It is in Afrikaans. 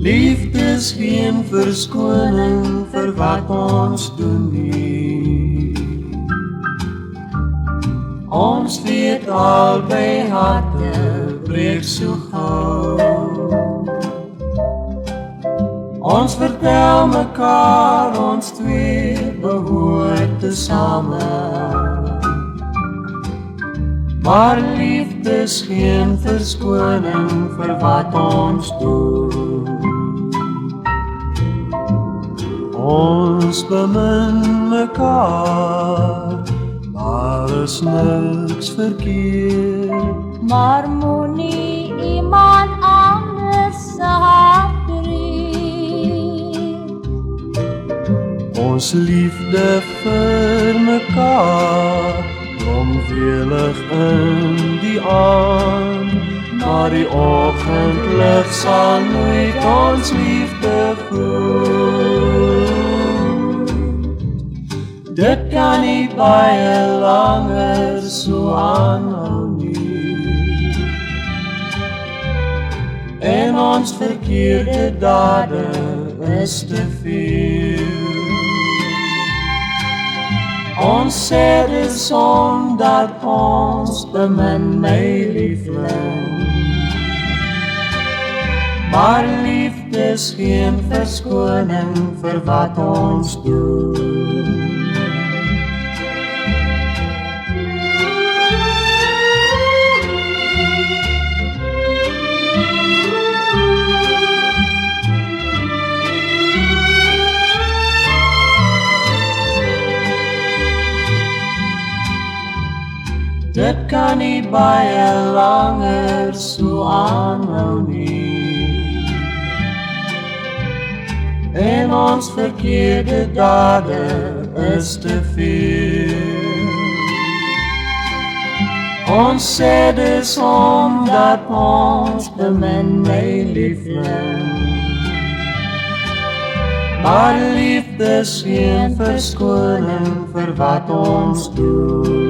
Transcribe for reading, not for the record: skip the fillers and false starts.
Liefde is geen verskoning vir wat ons doen nie. Ons weet albei harte breek so gauw. Ons vertel mekaar ons twee behoort te samen. Maar liefde is geen verskoning vir wat ons doen. Ons bemin mekaar, daar is niks verkeerd. Maar moenie iemand anders se hart breek. Ons liefde vir mekaar blom welig in die aand, maar die oggendlig sal nooit ons liefde groei. Dit kan nie baie langer so aanhou nie. En ons verkeerde dade is te veel. Ons sê dis omdat ons bemin my liefling. Maar liefde is geen verskoning vir wat ons doen. Dit kan nie baie langer so aanhou nie. En ons verkeerde dade is te veel. Ons sê dis omdat ons bemin my liefling. Maar liefde is geen verskoning vir wat ons doen.